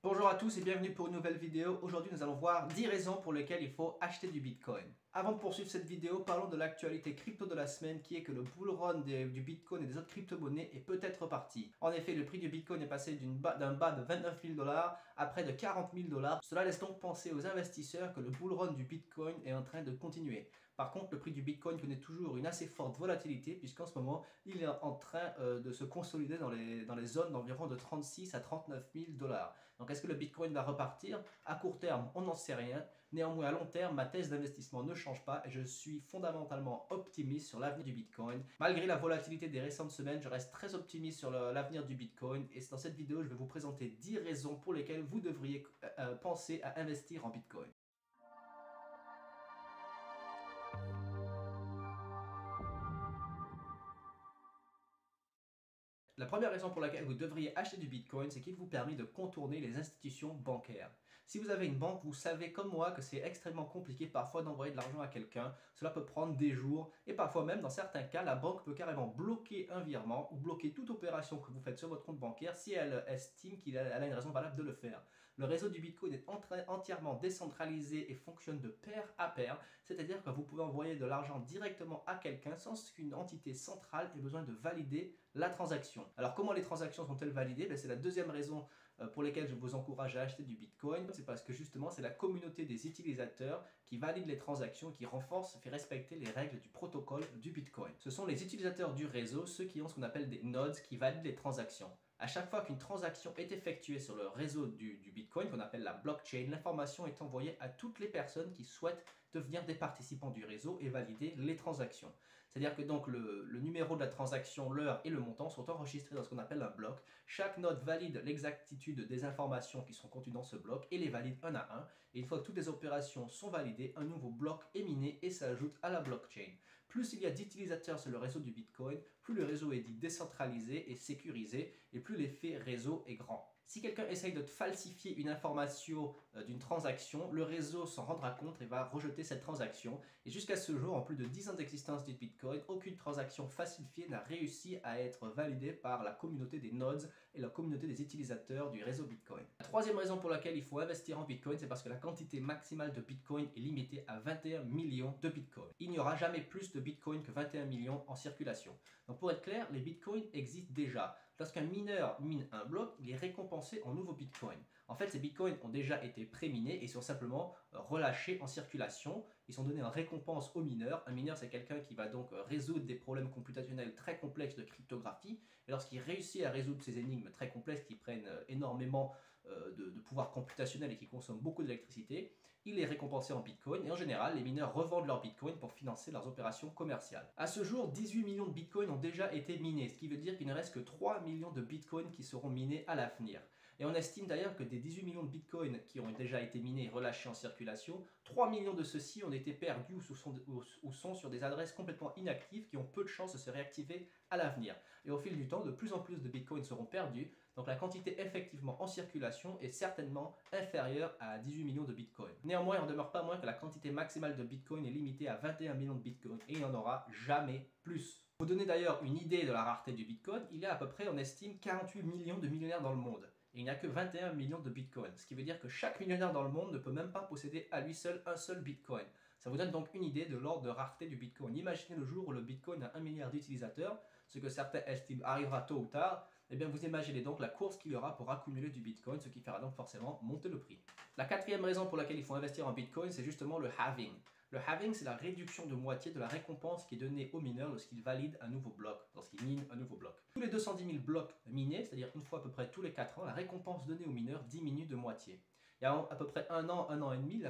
Bonjour à tous et bienvenue pour une nouvelle vidéo. Aujourd'hui nous allons voir 10 raisons pour lesquelles il faut acheter du Bitcoin. Avant de poursuivre cette vidéo, parlons de l'actualité crypto de la semaine qui est que le bull run du Bitcoin et des autres crypto-monnaies est peut-être reparti. En effet, le prix du Bitcoin est passé d'un bas de 29 000 $ à près de 40 000 $. Cela laisse donc penser aux investisseurs que le bull run du Bitcoin est en train de continuer. Par contre, le prix du Bitcoin connaît toujours une assez forte volatilité puisqu'en ce moment, il est en train de se consolider dans les zones d'environ de 36 à 39 000 $. Donc est-ce que le Bitcoin va repartir? À court terme, on n'en sait rien. Néanmoins, à long terme, ma thèse d'investissement ne change pas et je suis fondamentalement optimiste sur l'avenir du Bitcoin. Malgré la volatilité des récentes semaines, je reste très optimiste sur l'avenir du Bitcoin et dans cette vidéo, je vais vous présenter 10 raisons pour lesquelles vous devriez penser à investir en Bitcoin. La première raison pour laquelle vous devriez acheter du Bitcoin, c'est qu'il vous permet de contourner les institutions bancaires. Si vous avez une banque, vous savez comme moi que c'est extrêmement compliqué parfois d'envoyer de l'argent à quelqu'un. Cela peut prendre des jours et parfois même dans certains cas, la banque peut carrément bloquer un virement ou bloquer toute opération que vous faites sur votre compte bancaire si elle estime qu'elle a une raison valable de le faire. Le réseau du Bitcoin est entièrement décentralisé et fonctionne de pair à pair, c'est-à-dire que vous pouvez envoyer de l'argent directement à quelqu'un sans qu'une entité centrale ait besoin de valider la transaction. Alors comment les transactions sont-elles validées? C'est la deuxième raison pour laquelle je vous encourage à acheter du Bitcoin. C'est parce que justement c'est la communauté des utilisateurs qui valide les transactions, qui renforce, fait respecter les règles du protocole du Bitcoin. Ce sont les utilisateurs du réseau, ceux qui ont ce qu'on appelle des nodes, qui valident les transactions. À chaque fois qu'une transaction est effectuée sur le réseau du Bitcoin, qu'on appelle la blockchain, l'information est envoyée à toutes les personnes qui souhaitent devenir des participants du réseau et valider les transactions. C'est-à-dire que donc le numéro de la transaction, l'heure et le montant sont enregistrés dans ce qu'on appelle un bloc. Chaque node valide l'exactitude des informations qui sont contenues dans ce bloc et les valide un à un. Et une fois que toutes les opérations sont validées, un nouveau bloc est miné et s'ajoute à la blockchain. Plus il y a d'utilisateurs sur le réseau du Bitcoin, plus le réseau est dit décentralisé et sécurisé et plus l'effet réseau est grand. Si quelqu'un essaye de falsifier une information d'une transaction, le réseau s'en rendra compte et va rejeter cette transaction. Et jusqu'à ce jour, en plus de 10 ans d'existence du Bitcoin, aucune transaction falsifiée n'a réussi à être validée par la communauté des nodes et la communauté des utilisateurs du réseau Bitcoin. La troisième raison pour laquelle il faut investir en Bitcoin, c'est parce que la quantité maximale de Bitcoin est limitée à 21 millions de Bitcoin. Il n'y aura jamais plus de Bitcoin que 21 millions en circulation. Donc pour être clair, les Bitcoins existent déjà. Lorsqu'un mineur mine un bloc, il est récompensé en nouveaux bitcoins. En fait, ces bitcoins ont déjà été pré-minés et sont simplement relâchés en circulation. Ils sont donnés en récompense aux mineurs. Un mineur, c'est quelqu'un qui va donc résoudre des problèmes computationnels très complexes de cryptographie. Et lorsqu'il réussit à résoudre ces énigmes très complexes qui prennent énormément de pouvoir computationnel et qui consomment beaucoup d'électricité, il est récompensé en bitcoin. Et en général, les mineurs revendent leurs bitcoins pour financer leurs opérations commerciales. À ce jour, 18 millions de bitcoins ont déjà été minés, ce qui veut dire qu'il ne reste que 3 millions de bitcoins qui seront minés à l'avenir. Et on estime d'ailleurs que des 18 millions de bitcoins qui ont déjà été minés et relâchés en circulation, 3 millions de ceux-ci ont été perdus ou sont sur des adresses complètement inactives qui ont peu de chances de se réactiver à l'avenir. Et au fil du temps, de plus en plus de bitcoins seront perdus, donc la quantité effectivement en circulation est certainement inférieure à 18 millions de bitcoins. Néanmoins, il n'en demeure pas moins que la quantité maximale de bitcoin est limitée à 21 millions de bitcoins et il n'y en aura jamais plus. Pour vous donner d'ailleurs une idée de la rareté du bitcoin, il y a à peu près, on estime, 48 millions de millionnaires dans le monde. Et il n'y a que 21 millions de bitcoins, ce qui veut dire que chaque millionnaire dans le monde ne peut même pas posséder à lui seul un seul bitcoin. Ça vous donne donc une idée de l'ordre de rareté du bitcoin. Imaginez le jour où le bitcoin a 1 milliard d'utilisateurs, ce que certains estiment arrivera tôt ou tard, et bien vous imaginez donc la course qu'il y aura pour accumuler du bitcoin, ce qui fera donc forcément monter le prix. La quatrième raison pour laquelle il faut investir en bitcoin, c'est justement le halving. Le halving, c'est la réduction de moitié de la récompense qui est donnée aux mineurs lorsqu'ils valident un nouveau bloc, lorsqu'ils minent un nouveau bloc. Tous les 210 000 blocs minés, c'est-à-dire une fois à peu près tous les 4 ans, la récompense donnée aux mineurs diminue de moitié. Il y a à peu près un an et demi,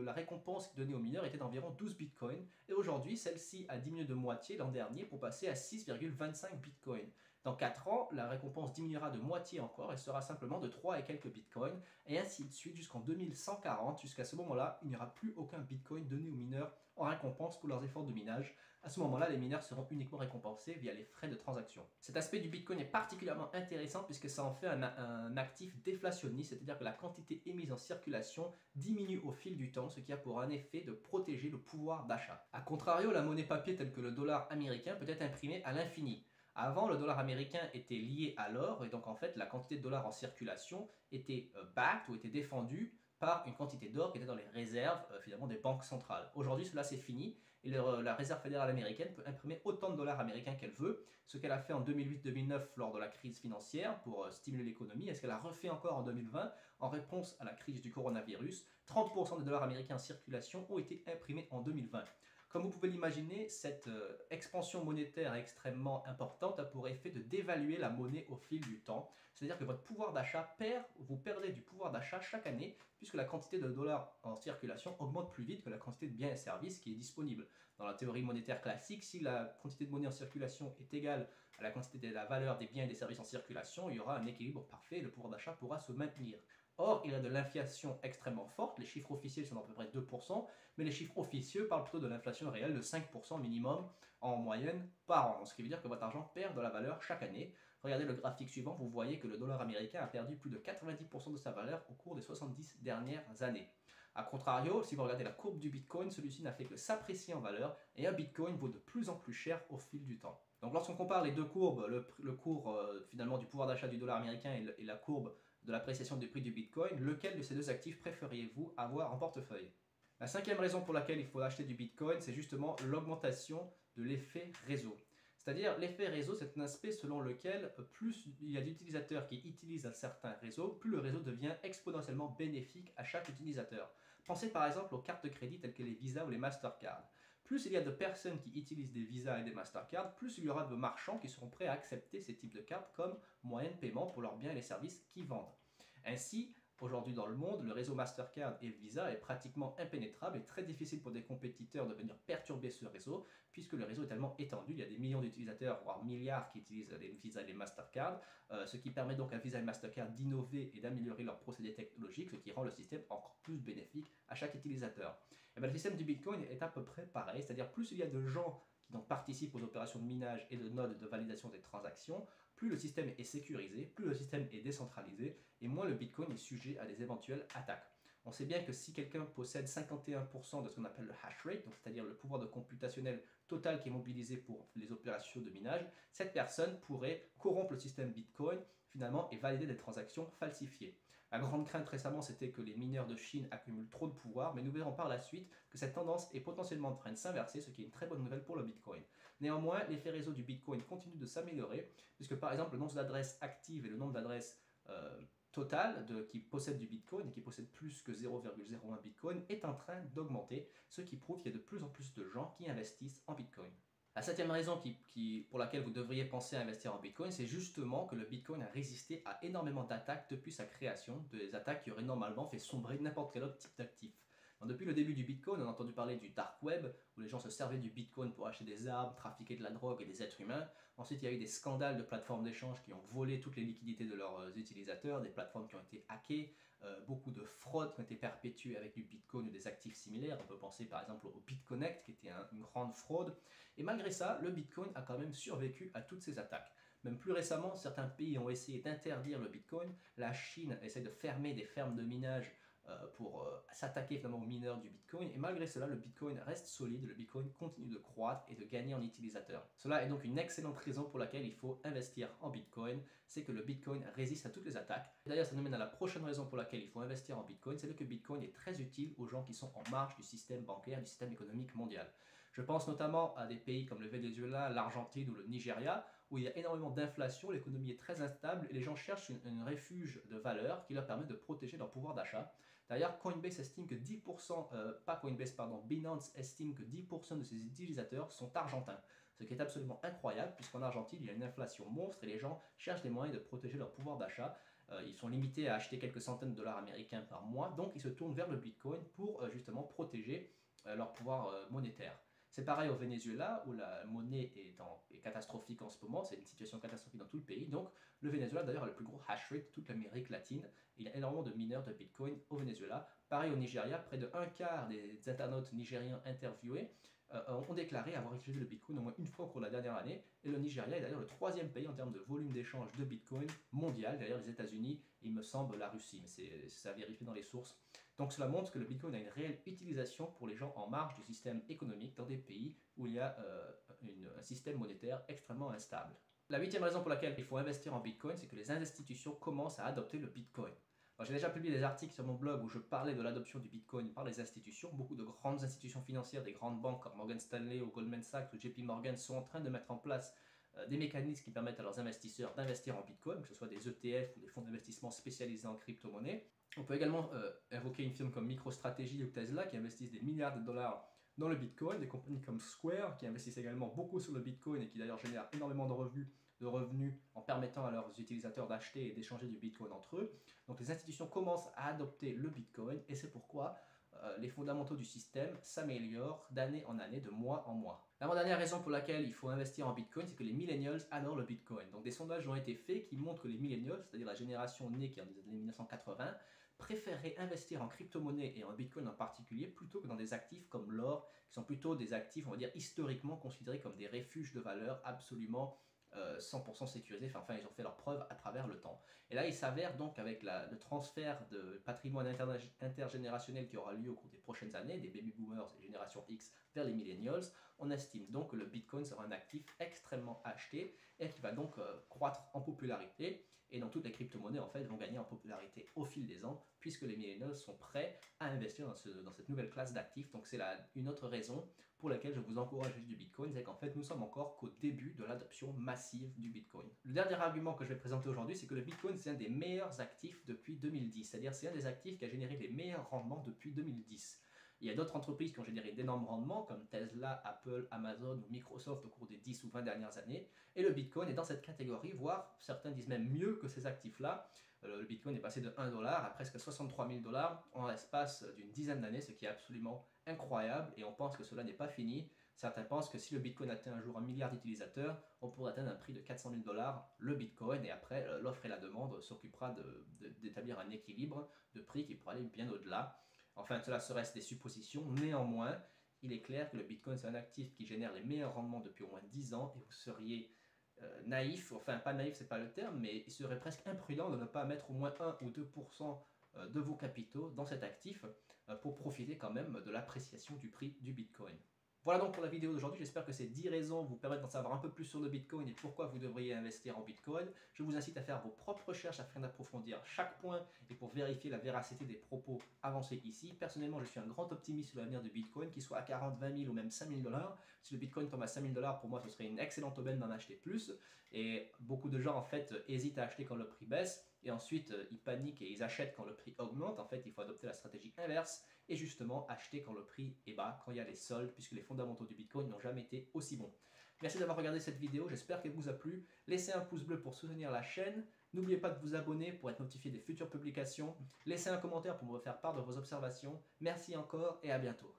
la récompense donnée aux mineurs était d'environ 12 bitcoins. Et aujourd'hui, celle-ci a diminué de moitié l'an dernier pour passer à 6,25 bitcoins. Dans 4 ans, la récompense diminuera de moitié encore et sera simplement de 3 et quelques bitcoins. Et ainsi de suite jusqu'en 2140. Jusqu'à ce moment-là, il n'y aura plus aucun bitcoin donné aux mineurs en récompense pour leurs efforts de minage. À ce moment-là, les mineurs seront uniquement récompensés via les frais de transaction. Cet aspect du bitcoin est particulièrement intéressant puisque ça en fait un actif déflationniste, c'est-à-dire que la quantité émise en circulation diminue au fil du temps, ce qui a pour un effet de protéger le pouvoir d'achat. A contrario, la monnaie papier telle que le dollar américain peut être imprimée à l'infini. Avant, le dollar américain était lié à l'or et donc en fait la quantité de dollars en circulation était backed ou était défendue par une quantité d'or qui était dans les réserves finalement des banques centrales. Aujourd'hui cela c'est fini et la réserve fédérale américaine peut imprimer autant de dollars américains qu'elle veut, ce qu'elle a fait en 2008-2009 lors de la crise financière pour stimuler l'économie et ce qu'elle a refait encore en 2020 en réponse à la crise du coronavirus. 30% des dollars américains en circulation ont été imprimés en 2020. Comme vous pouvez l'imaginer, cette expansion monétaire extrêmement importante a pour effet de dévaluer la monnaie au fil du temps. C'est-à-dire que votre pouvoir d'achat vous perdez du pouvoir d'achat chaque année puisque la quantité de dollars en circulation augmente plus vite que la quantité de biens et services qui est disponible. Dans la théorie monétaire classique, si la quantité de monnaie en circulation est égale à la quantité de la valeur des biens et des services en circulation, il y aura un équilibre parfait et le pouvoir d'achat pourra se maintenir. Or, il y a de l'inflation extrêmement forte, les chiffres officiels sont d'à peu près 2%, mais les chiffres officieux parlent plutôt de l'inflation réelle de 5% minimum en moyenne par an, ce qui veut dire que votre argent perd de la valeur chaque année. Regardez le graphique suivant, vous voyez que le dollar américain a perdu plus de 90% de sa valeur au cours des 70 dernières années. A contrario, si vous regardez la courbe du Bitcoin, celui-ci n'a fait que s'apprécier en valeur et un Bitcoin vaut de plus en plus cher au fil du temps. Donc lorsqu'on compare les deux courbes, le cours finalement du pouvoir d'achat du dollar américain et la courbe de l'appréciation du prix du Bitcoin, lequel de ces deux actifs préfériez-vous avoir en portefeuille? La cinquième raison pour laquelle il faut acheter du Bitcoin, c'est justement l'augmentation de l'effet réseau. C'est-à-dire, l'effet réseau, c'est un aspect selon lequel plus il y a d'utilisateurs qui utilisent un certain réseau, plus le réseau devient exponentiellement bénéfique à chaque utilisateur. Pensez par exemple aux cartes de crédit telles que les Visa ou les Mastercard. Plus il y a de personnes qui utilisent des Visa et des Mastercard, plus il y aura de marchands qui seront prêts à accepter ces types de cartes comme moyen de paiement pour leurs biens et les services qu'ils vendent. Ainsi, aujourd'hui dans le monde, le réseau Mastercard et Visa est pratiquement impénétrable et très difficile pour des compétiteurs de venir perturber ce réseau, puisque le réseau est tellement étendu, il y a des millions d'utilisateurs, voire milliards qui utilisent les Visa et les Mastercard, ce qui permet donc à Visa et Mastercard d'innover et d'améliorer leurs procédés technologiques, ce qui rend le système encore plus bénéfique à chaque utilisateur. Et bien, le système du Bitcoin est à peu près pareil, c'est-à-dire plus il y a de gens qui donc participent aux opérations de minage et de nodes de validation des transactions, plus le système est sécurisé, plus le système est décentralisé, et moins le Bitcoin est sujet à des éventuelles attaques. On sait bien que si quelqu'un possède 51% de ce qu'on appelle le hash rate, c'est-à-dire le pouvoir de computationnel total qui est mobilisé pour les opérations de minage, cette personne pourrait corrompre le système Bitcoin finalement et valider des transactions falsifiées. La grande crainte récemment, c'était que les mineurs de Chine accumulent trop de pouvoir, mais nous verrons par la suite que cette tendance est potentiellement en train de s'inverser, ce qui est une très bonne nouvelle pour le Bitcoin. Néanmoins, l'effet réseau du Bitcoin continue de s'améliorer, puisque par exemple le nombre d'adresses actives et le nombre d'adresses totales qui possèdent du Bitcoin et qui possèdent plus que 0,01 Bitcoin est en train d'augmenter, ce qui prouve qu'il y a de plus en plus de gens qui investissent en Bitcoin. La septième raison pour laquelle vous devriez penser à investir en Bitcoin, c'est justement que le Bitcoin a résisté à énormément d'attaques depuis sa création, des attaques qui auraient normalement fait sombrer n'importe quel autre type d'actif. Depuis le début du Bitcoin, on a entendu parler du dark web, où les gens se servaient du Bitcoin pour acheter des armes, trafiquer de la drogue et des êtres humains. Ensuite, il y a eu des scandales de plateformes d'échange qui ont volé toutes les liquidités de leurs utilisateurs, des plateformes qui ont été hackées, beaucoup de fraudes qui ont été perpétuées avec du Bitcoin ou des actifs similaires. On peut penser par exemple au BitConnect, qui était une grande fraude. Et malgré ça, le Bitcoin a quand même survécu à toutes ces attaques. Même plus récemment, certains pays ont essayé d'interdire le Bitcoin. La Chine essaie de fermer des fermes de minage pour s'attaquer finalement aux mineurs du Bitcoin. Et malgré cela, le Bitcoin reste solide, le Bitcoin continue de croître et de gagner en utilisateurs. Cela est donc une excellente raison pour laquelle il faut investir en Bitcoin, c'est que le Bitcoin résiste à toutes les attaques. D'ailleurs, ça nous mène à la prochaine raison pour laquelle il faut investir en Bitcoin, c'est que Bitcoin est très utile aux gens qui sont en marge du système bancaire, du système économique mondial. Je pense notamment à des pays comme le Venezuela, l'Argentine ou le Nigeria, où il y a énormément d'inflation, l'économie est très instable et les gens cherchent un refuge de valeur qui leur permet de protéger leur pouvoir d'achat. D'ailleurs, Coinbase estime que 10%, pas Coinbase, pardon, Binance estime que 10% de ses utilisateurs sont argentins. Ce qui est absolument incroyable, puisqu'en Argentine, il y a une inflation monstre et les gens cherchent des moyens de protéger leur pouvoir d'achat. Ils sont limités à acheter quelques centaines de dollars américains par mois, donc ils se tournent vers le Bitcoin pour justement protéger leur pouvoir monétaire. C'est pareil au Venezuela, où la monnaie est catastrophique en ce moment, c'est une situation catastrophique dans tout le pays. Donc le Venezuela d'ailleurs a le plus gros hash rate de toute l'Amérique latine. Il y a énormément de mineurs de Bitcoin au Venezuela. Pareil au Nigeria, près de un quart des internautes nigériens interviewés ont déclaré avoir utilisé le Bitcoin au moins une fois au cours de la dernière année. Et le Nigeria est d'ailleurs le troisième pays en termes de volume d'échange de Bitcoin mondial, derrière les États-Unis et il me semble la Russie, mais c'est à vérifier dans les sources. Donc cela montre que le Bitcoin a une réelle utilisation pour les gens en marge du système économique dans des pays où il y a un système monétaire extrêmement instable. La 8e raison pour laquelle il faut investir en Bitcoin, c'est que les institutions commencent à adopter le Bitcoin. J'ai déjà publié des articles sur mon blog où je parlais de l'adoption du Bitcoin par les institutions. Beaucoup de grandes institutions financières, des grandes banques comme Morgan Stanley ou Goldman Sachs ou JP Morgan sont en train de mettre en place des mécanismes qui permettent à leurs investisseurs d'investir en Bitcoin, que ce soit des ETF ou des fonds d'investissement spécialisés en crypto-monnaie. On peut également invoquer une firme comme MicroStrategy ou Tesla qui investissent des milliards de dollars dans le Bitcoin, des compagnies comme Square qui investissent également beaucoup sur le Bitcoin et qui d'ailleurs génèrent énormément de revenus en permettant à leurs utilisateurs d'acheter et d'échanger du Bitcoin entre eux. Donc les institutions commencent à adopter le Bitcoin et c'est pourquoi les fondamentaux du système s'améliorent d'année en année, de mois en mois. L'avant-dernière raison pour laquelle il faut investir en Bitcoin, c'est que les millennials adorent le Bitcoin. Donc des sondages ont été faits qui montrent que les millennials, c'est-à-dire la génération née qui est en les années 1980, préféraient investir en crypto-monnaie et en Bitcoin en particulier plutôt que dans des actifs comme l'or, qui sont plutôt des actifs, on va dire, historiquement considérés comme des refuges de valeur absolument 100% sécurisés. Enfin, ils ont fait leurs preuves à travers le temps. Et là, il s'avère donc avec le transfert de patrimoine intergénérationnel qui aura lieu au cours des prochaines années, des baby boomers et génération X vers les millennials, on estime donc que le Bitcoin sera un actif extrêmement acheté et qui va donc croître en popularité. Et donc toutes les crypto-monnaies en fait vont gagner en popularité au fil des ans puisque les millennials sont prêts à investir dans cette nouvelle classe d'actifs. Donc c'est une autre raison pour laquelle je vous encourage à acheter du Bitcoin, c'est qu'en fait nous sommes encore qu'au début de l'adoption massive du Bitcoin. Le dernier argument que je vais présenter aujourd'hui, c'est que le Bitcoin c'est un des meilleurs actifs depuis 2010, c'est-à-dire c'est un des actifs qui a généré les meilleurs rendements depuis 2010. Il y a d'autres entreprises qui ont généré d'énormes rendements comme Tesla, Apple, Amazon ou Microsoft au cours des 10 ou 20 dernières années. Et le Bitcoin est dans cette catégorie, voire certains disent même mieux que ces actifs-là. Le Bitcoin est passé de 1 dollar à presque 63 000 dollars en l'espace d'une dizaine d'années, ce qui est absolument incroyable et on pense que cela n'est pas fini. Certains pensent que si le Bitcoin atteint un jour 1 milliard d'utilisateurs, on pourrait atteindre un prix de 400 000 dollars le Bitcoin et après l'offre et la demande s'occupera d'établir un équilibre de prix qui pourra aller bien au-delà. Enfin, cela serait des suppositions. Néanmoins, il est clair que le Bitcoin, c'est un actif qui génère les meilleurs rendements depuis au moins 10 ans et vous seriez naïf, enfin pas naïf, c'est pas le terme, mais il serait presque imprudent de ne pas mettre au moins 1 ou 2% de vos capitaux dans cet actif pour profiter quand même de l'appréciation du prix du Bitcoin. Voilà donc pour la vidéo d'aujourd'hui, j'espère que ces 10 raisons vous permettent d'en savoir un peu plus sur le Bitcoin et pourquoi vous devriez investir en Bitcoin. Je vous incite à faire vos propres recherches afin d'approfondir chaque point et pour vérifier la véracité des propos avancés ici. Personnellement, je suis un grand optimiste sur l'avenir du Bitcoin, qu'il soit à 40, 20 000 ou même 5 000 dollars. Si le Bitcoin tombe à 5 000 dollars, pour moi, ce serait une excellente aubaine d'en acheter plus. Et beaucoup de gens, en fait, hésitent à acheter quand le prix baisse. Et ensuite, ils paniquent et ils achètent quand le prix augmente. En fait, il faut adopter la stratégie inverse et justement acheter quand le prix est bas, quand il y a les soldes, puisque les fondamentaux du Bitcoin n'ont jamais été aussi bons. Merci d'avoir regardé cette vidéo, j'espère qu'elle vous a plu. Laissez un pouce bleu pour soutenir la chaîne. N'oubliez pas de vous abonner pour être notifié des futures publications. Laissez un commentaire pour me faire part de vos observations. Merci encore et à bientôt.